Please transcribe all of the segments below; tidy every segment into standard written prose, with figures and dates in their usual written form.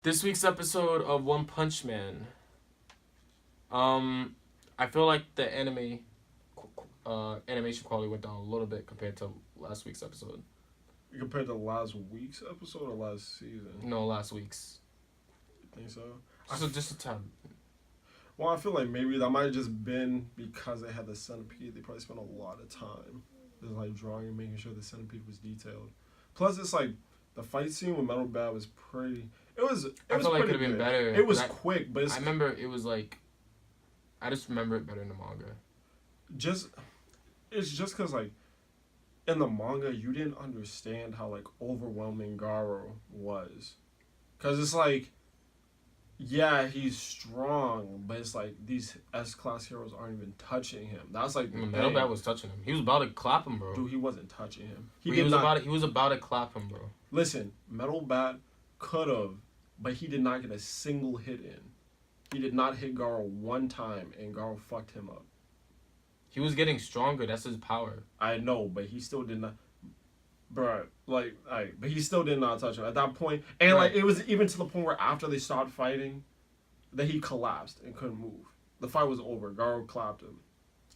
This week's episode of One Punch Man. I feel like the animation quality went down a little bit compared to last week's episode. Compared to last week's episode or last season? No, last week's. You think so? Just a tad. Well, I feel like maybe that might have just been because they had the centipede. They probably spent a lot of time just like drawing and making sure the centipede was detailed. Plus, it's like the fight scene with Metal Bat was pretty. I feel like it could have been better. It was quick, but I remember it was like. I just remember it better in the manga. It's just because like in the manga you didn't understand how like overwhelming Garou was, because it's like, yeah, he's strong, but it's like these S-class heroes aren't even touching him. That's like Metal Bat was touching him. He was about to clap him, bro. Dude, he wasn't touching him. He was about to clap him, bro. Listen, Metal Bat could have, but he did not get a single hit in. He did not hit Garou one time, and Garou fucked him up. He was getting stronger. That's his power. I know, but he still did not. Bruh, but he still did not touch him at that point. And right. like it was even to the point where after they stopped fighting, that he collapsed and couldn't move. The fight was over. Garou clapped him.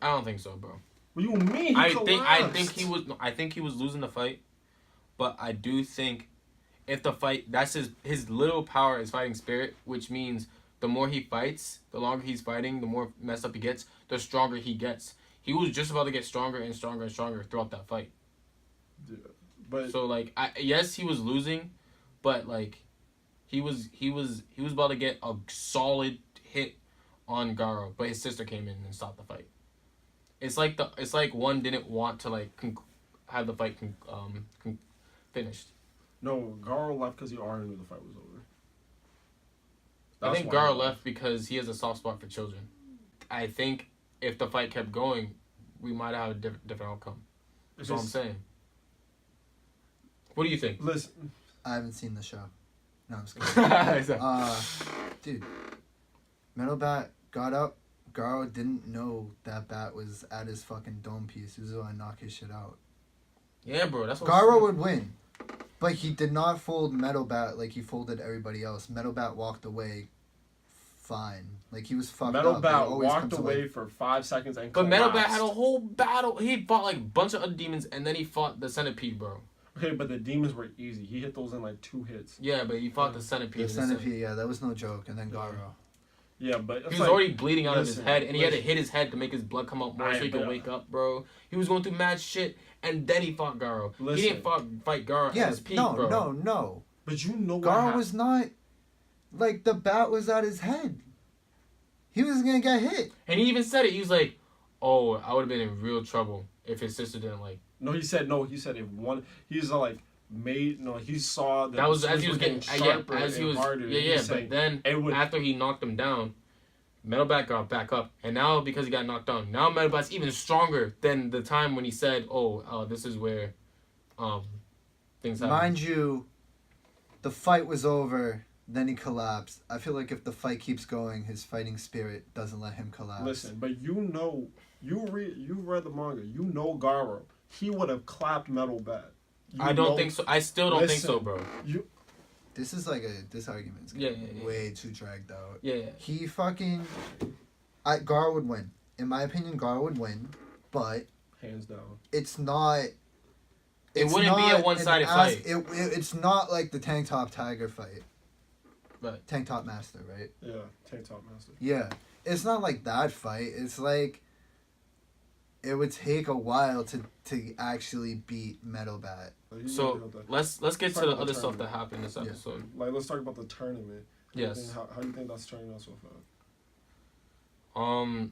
I don't think so, bro. What do you mean? I think he was losing the fight, but I do think if the fight, that's his little power is fighting spirit, which means the more he fights, the longer he's fighting, the more messed up he gets, the stronger he gets. He was just about to get stronger and stronger and stronger throughout that fight. Yeah, but so like, yes, he was losing, but like, he was about to get a solid hit on Garou, but his sister came in and stopped the fight. It's like one didn't want to like have the fight finished. No, Garou left because he already knew the fight was over. I think Garou left because he has a soft spot for children. I think if the fight kept going, we might have a different outcome. That's what I'm saying. What do you think? Listen, I haven't seen the show. No, I'm just kidding. Dude, Metal Bat got up. Garou didn't know that Bat was at his fucking dome piece. He was going to knock his shit out. Yeah, bro. That's what Garou would win. But he did not fold Metal Bat like he folded everybody else. Metal Bat walked away fine. Like, he was fucked Metal up. Bat walked away for 5 seconds and But collapsed. Metal Bat had a whole battle. He fought like a bunch of other demons, and then he fought the centipede, bro. Okay, but the demons were easy. He hit those in like 2 hits. Yeah, but he fought the centipede. The centipede, yeah, that was no joke. And then Garou. Yeah, but he was already bleeding out of his head, and he had to hit his head to make his blood come out more so he could wake up, bro. He was going through mad shit, and then he fought Garou. He didn't fight Garou at his peak, bro. No. But you know what Garou was not, like, the Bat was at his head. He was going to get hit. And he even said it. He was like, oh, I would have been in real trouble if his sister didn't, like... He said if one... He's like... he saw that was as he was getting sharper as he was harder. But then after he knocked him down, Metal Bat got back up, and now because he got knocked down, now Metal Bat's even stronger than the time when he said, this is where things happen. Mind you, the fight was over, then he collapsed. I feel like if the fight keeps going, his fighting spirit doesn't let him collapse. Listen, but you read the manga, Garou, he would have clapped Metal Bat. I don't think so. I still don't think so, bro. This is like this argument's way too dragged out. Yeah. He fucking... Garou would win. In my opinion, Garou would win, but... Hands down. It's not... It wouldn't be a one-sided fight. It's not like the Tank Top Tiger fight. Right. Tank Top Master, right? Yeah, Tank Top Master. Yeah. It's not like that fight. It's like... It would take a while to actually beat Metal Bat. So let's get to the other stuff that happened this episode. Like, let's talk about the tournament. Yes. How do you think that's turning out so far?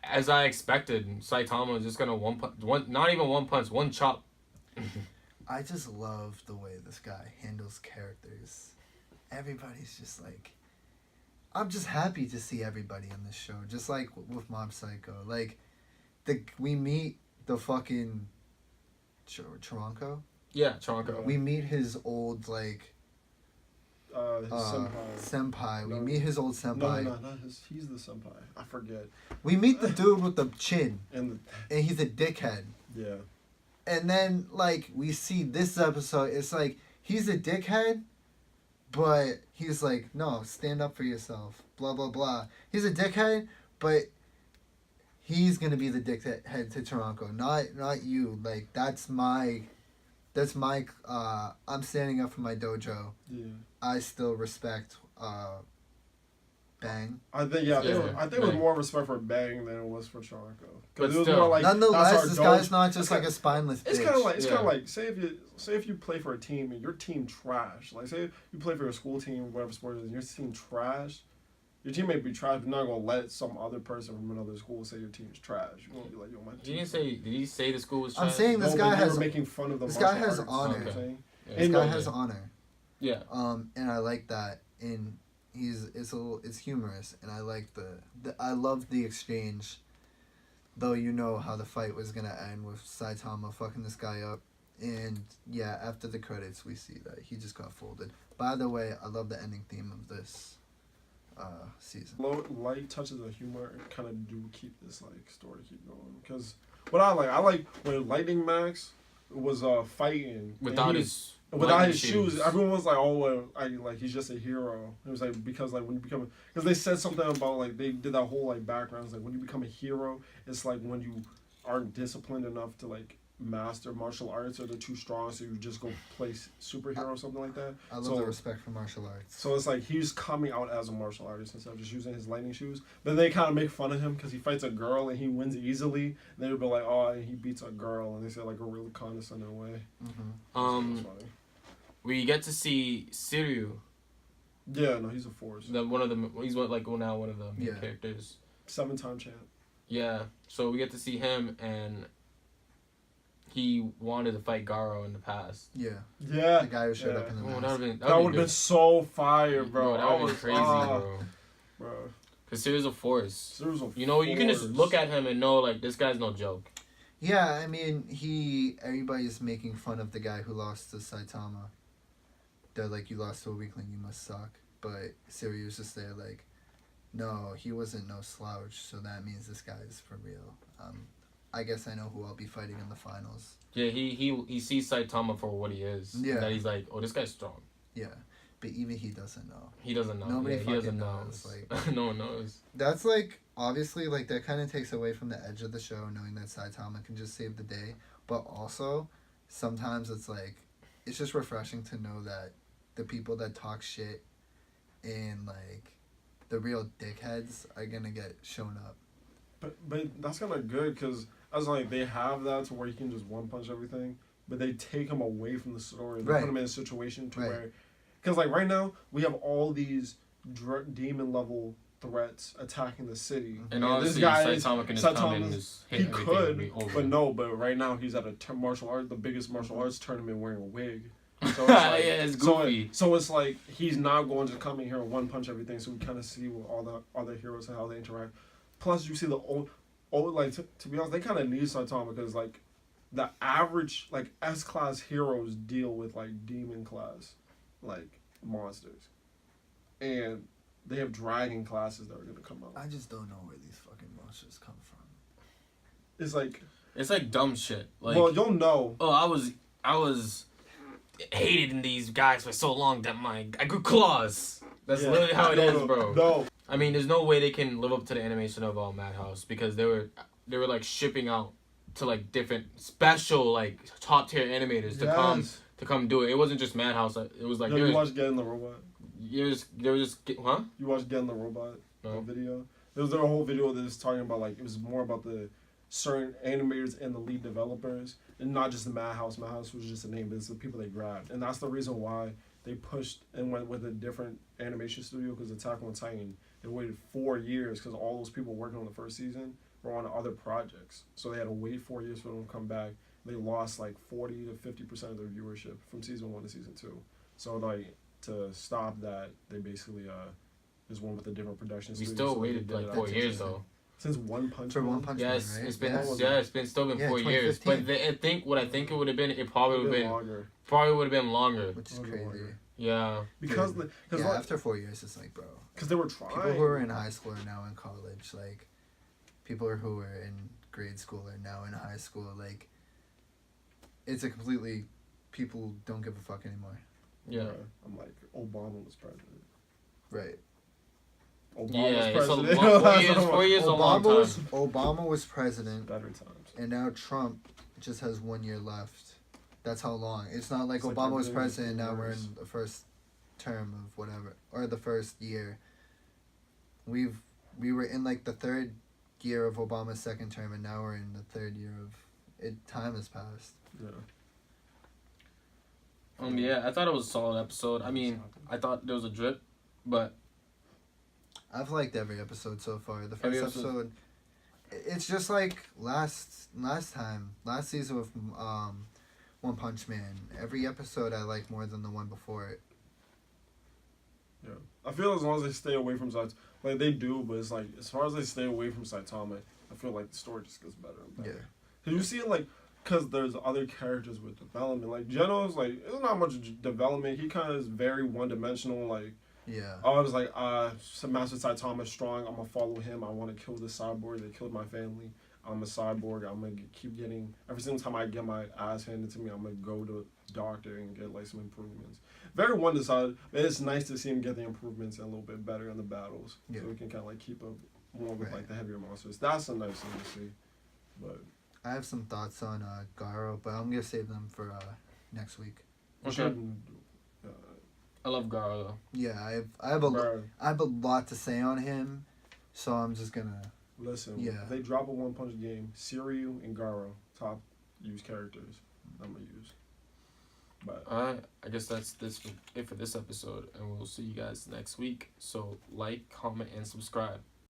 As I expected, Saitama is just gonna one chop. I just love the way this guy handles characters. Everybody's just like, I'm just happy to see everybody in this show. Just like with Mob Psycho, like. We meet the fucking Tronco? Yeah, Tronco. We meet his old, like... his senpai. We meet his old senpai. No, not his... He's the senpai. I forget. We meet the dude with the chin. And he's a dickhead. Yeah. And then, like, we see this episode, it's like, he's a dickhead, But he's like, no, stand up for yourself. Blah blah blah. He's a dickhead, but he's gonna be the dickhead to Toronto, not you. Like that's my. I'm standing up for my dojo. Yeah. I still respect Bang. I think I think it was more respect for Bang than it was for Charco. But Because it was still. more like Nonetheless, that's this our guy's dojo. not just It's like kinda- a spineless bitch. It's kind of like Yeah. say if you play for a team and your team trash. Like say you play for your school team, whatever sport it is, and your team trash. Your team may be trash, but you're not gonna let some other person from another school say your team's trash. You're gonna be like, yo, my team. Did he say the school was trash? I'm saying this No, guy but they has were making fun of the this guy martial has arts, honor. you know what I'm saying? Yeah, this And guy no, has honor. Yeah. And I like that. And it's humorous, and I like I love the exchange. Though you know how the fight was gonna end with Saitama fucking this guy up, and yeah, after the credits we see that he just got folded. By the way, I love the ending theme of this season. Light touches of humor kind of do keep this like story keep going. Because what I like when Lightning Max was fighting Without and his without his shoes, everyone was like, "Oh, well, he's just a hero." It was like because like when you become because they said something about like they did that whole like background. It's like when you become a hero, it's like when you aren't disciplined enough to like master martial arts or they're too strong, so you just go play superhero or something like that. I love So- the respect for martial arts. So it's like he's coming out as a martial artist instead of just using his lightning shoes. Then they kind of make fun of him because he fights a girl and he wins easily. And they would be like, "Oh, he beats a girl," and they say like a really condescending way. Mm-hmm. It's funny. we get to see Siryu, Yeah, no, he's a force. he's now one of the main Yeah. characters. 7-time champ. Yeah, so we get to see him, and he wanted to fight Garou in the past. Yeah, Yeah. the guy who showed up in the Oh, mask. That would have been so fire, bro. That would have been crazy, bro. Bro. Because Siryu's a force. There was a You know, you can just force. look at him and know, like, this guy's no joke. Yeah, I mean, everybody's making fun of the guy who lost to Saitama. They're like, you lost to a weakling, you must suck. But Siryu's just there like, no, he wasn't no slouch, so that means this guy is for real. I guess I know who I'll be fighting in the finals. Yeah, he sees Saitama for what he is. Yeah. That he's like, oh, this guy's strong. Yeah, but even he doesn't know. He doesn't know. Nobody Yeah, he doesn't fucking know. knows, like- No one knows. That's like, obviously, like, that kind of takes away from the edge of the show, knowing that Saitama can just save the day. But also, sometimes it's like, it's just refreshing to know that the people that talk shit and, like, the real dickheads are gonna get shown up. But that's kind of good because I was like, they have that to where you can just one punch everything, but they take him away from the story. They Right. put him in a situation to Right. where, because like right now we have all these demon level threats attacking the city. And this honestly, guy Saitama can just come in and Saitama's- just hit he everything could, and be over. but no. But right now he's at a martial art, the biggest martial arts tournament, wearing a wig. So it's Yeah, it's goofy. So it's like he's not going to come in here and one punch everything. So we kind of see what all the other heroes and how they interact. Plus, you see the old like to be honest, they kind of need Saitama because like the average like S-class heroes deal with like demon class like monsters, and they have dragon classes that are gonna come out. I just don't know where these fucking monsters come from. It's like It's like dumb shit. Like, well, you'll know. oh, I was hated in these guys for so long that I grew claws. That's Yeah. literally how it is, bro. No, I mean, there's no way they can live up to the animation of Madhouse because they were like shipping out to like different special like top tier animators yes. to come do it. It wasn't just Madhouse. It was like Yo, they you were watched Get in the Robot? they were just huh? You watched Get in the Robot? No. The video. There was a whole video that was talking about like it was more about the certain animators and the lead developers, and not just the Madhouse. Madhouse was just a name, but it's the people they grabbed, and that's the reason why they pushed and went with a different animation studio because Attack on Titan. They waited 4 years because all those people working on the first season were on other projects, so they had to wait 4 years for them to come back. They lost like 40 to 50% of their viewership from season 1 to season 2. So like to stop that, they basically just went with a different production We studio. still so they waited did like it 4 out. years though. Since One Punch For Man. One Punch Yes, Man, right? it's been Yeah. it's been still been Yeah, 4 years. 2015. But I think it would have been it probably would have been longer longer. Which is Okay, crazy. longer. Yeah. because Dude. because Yeah, after 4 years, it's like, bro. they were trying. People who are in high school are now in college. Like, people who are in grade school are now in high school. Like, it's a completely... People don't give a fuck anymore. Yeah. I'm like, Obama was president. Right. Obama Yeah, was it's a president. long, 4 years is a long time. Obama was president, Better times. and now Trump just has 1 year left. That's how long. It's not like It's like Obama was everything is president. Now we're worse. in the first term of whatever, or the first year. We were in like the third year of Obama's second term, and now we're in the third year of it. Time has passed. Yeah. Yeah, I thought it was a solid episode. I mean, I thought there was a drip, but I've liked every episode so far. The Every first episode, it's just like last season with One Punch Man. Every episode I like more than the one before it. Yeah. I feel as long as they stay away from Saitama, like they do, but it's like as far as they stay away from Saitama, I feel like the story just gets better and better. Yeah. You see it like, because there's other characters with development. Like Geno's like, there's not much development. He kind of is very one dimensional. Like, Yeah. I was like, Master Saitama's strong. I'm gonna follow him. I want to kill this cyborg. They killed my family. I'm a cyborg. I'm gonna keep getting. Every single time I get my ass handed to me, I'm gonna go to the doctor and get like some improvements. Very one-sided. It's nice to see him get the improvements and a little bit better in the battles, Yeah. so we can kind of like keep up more with Right. like the heavier monsters. That's a nice thing to see. But I have some thoughts on Garou, but I'm gonna save them for next week. okay. I love Garou though. Yeah, I have a Bro, I have a lot to say on him, so I'm just gonna. listen, Yeah. if they drop a One Punch game, Siryu and Garou, top use characters, I'm gonna use. But Alright, I guess that's it for this episode, and we'll see you guys next week. So like, comment, and subscribe.